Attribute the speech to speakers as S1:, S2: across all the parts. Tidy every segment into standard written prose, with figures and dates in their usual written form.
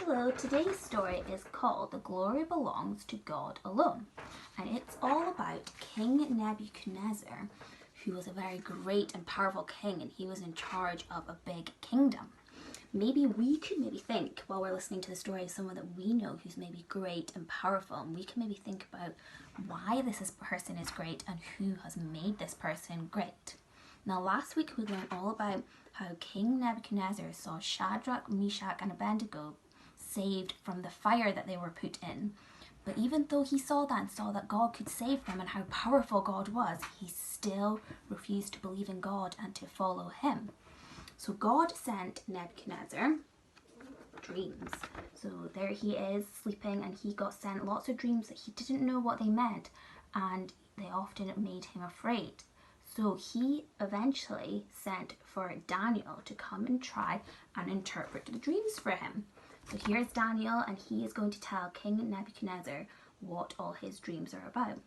S1: Hello, today's story is called The Glory Belongs to God Alone, and it's all about King Nebuchadnezzar, who was a very great and powerful king, and he was in charge of a big kingdom. Maybe we could think while we're listening to the story of someone that we know who's maybe great and powerful, and we can maybe think about why this person is great and who has made this person great. Now, last week we learned all about how King Nebuchadnezzar saw Shadrach, Meshach, and Abednego saved from the fire that they were put in. But even though he saw that and saw that God could save them and how powerful God was, he still refused to believe in God and to follow him. So God sent Nebuchadnezzar dreams. So there he is sleeping, and he got sent lots of dreams that he didn't know what they meant, and they often made him afraid. So he eventually sent for Daniel to come and try and interpret the dreams for him. So here's Daniel, and he is going to tell King Nebuchadnezzar what all his dreams are about.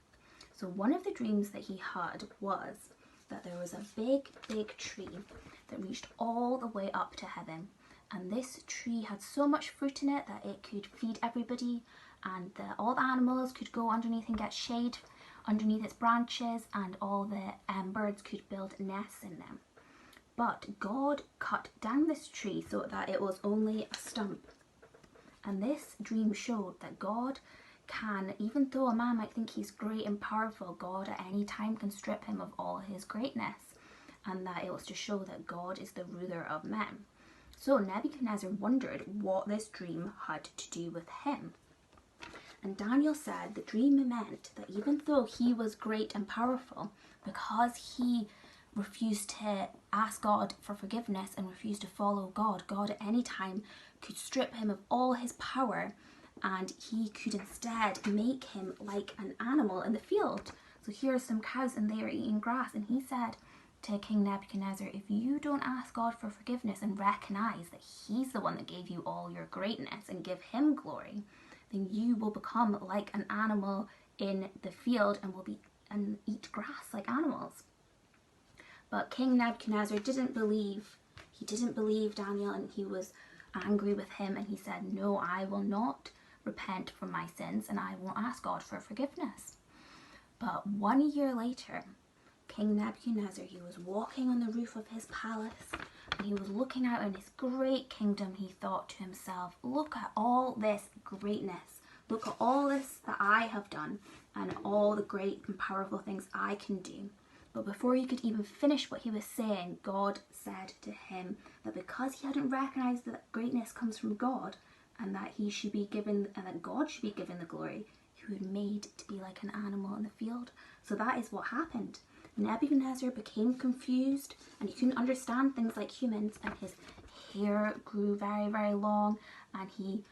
S1: So one of the dreams that he had was that there was a big tree that reached all the way up to heaven. And this tree had so much fruit in it that it could feed everybody, and all the animals could go underneath and get shade underneath its branches, and all the birds could build nests in them. But God cut down this tree so that it was only a stump. And this dream showed that God can, even though a man might think he's great and powerful, God at any time can strip him of all his greatness. And that it was to show that God is the ruler of men. So Nebuchadnezzar wondered what this dream had to do with him. And Daniel said the dream meant that even though he was great and powerful, because he refused to ask God for forgiveness and refused to follow God, God at any time could strip him of all his power, and he could instead make him like an animal in the field. So here are some cows, and they are eating grass, and he said to King Nebuchadnezzar, if you don't ask God for forgiveness and recognize that he's the one that gave you all your greatness and give him glory, then you will become like an animal in the field and eat grass like animals. But King Nebuchadnezzar didn't believe Daniel, and he was angry with him, and he said, no, I will not repent for my sins, and I won't ask God for forgiveness. But 1 year later, King Nebuchadnezzar, he was walking on the roof of his palace, and he was looking out in his great kingdom. He thought to himself, look at all this greatness. Look at all this that I have done and all the great and powerful things I can do. But before he could even finish what he was saying, God said to him that because he hadn't recognized that greatness comes from God, and that he should be given, and that God should be given the glory, he was made to be like an animal in the field. So that is what happened. Nebuchadnezzar became confused, and he couldn't understand things like humans, and his hair grew very long, and he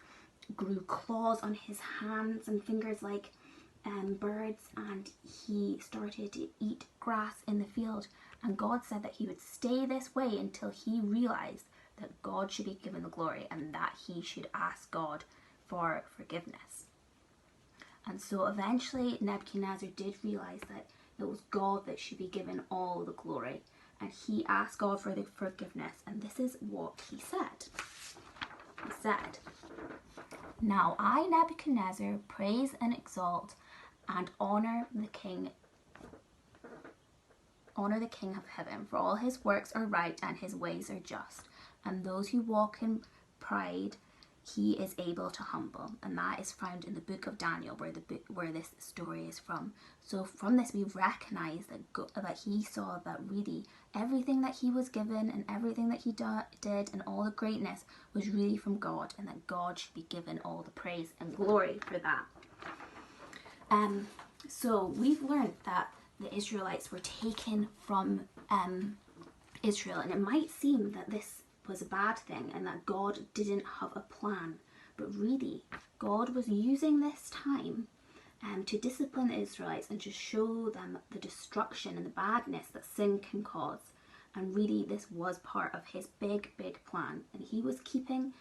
S1: grew claws on his hands and fingers like birds, and he started to eat grass in the field. And God said that he would stay this way until he realized that God should be given the glory and that he should ask God for forgiveness. And so eventually Nebuchadnezzar did realize that it was God that should be given all the glory, and he asked God for the forgiveness, and this is what he said. He said, now I, Nebuchadnezzar, praise and exalt and honor the King of heaven, for all his works are right and his ways are just, and those who walk in pride he is able to humble. And that is found in the book of Daniel, where this story is from. So from this we recognize that he saw that really everything that he was given and everything that he did and all the greatness was really from God, and that God should be given all the praise and glory for that. So we've learned that the Israelites were taken from Israel, and it might seem that this was a bad thing and that God didn't have a plan, but really God was using this time to discipline the Israelites and to show them the destruction and the badness that sin can cause. And really this was part of his big plan, and he was keeping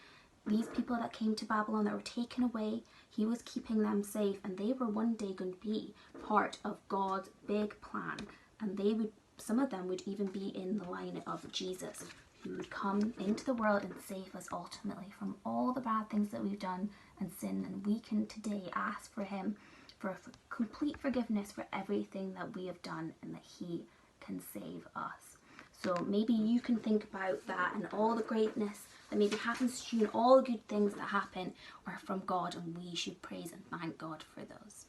S1: these people that came to Babylon that were taken away, he was keeping them safe, and they were one day going to be part of God's big plan, and some of them would even be in the line of Jesus, who would come into the world and save us ultimately from all the bad things that we've done and sin. And we can today ask for him for complete forgiveness for everything that we have done, and that he can save us. So maybe you can think about that, and all the greatness that maybe happens to you and all the good things that happen are from God, and we should praise and thank God for those.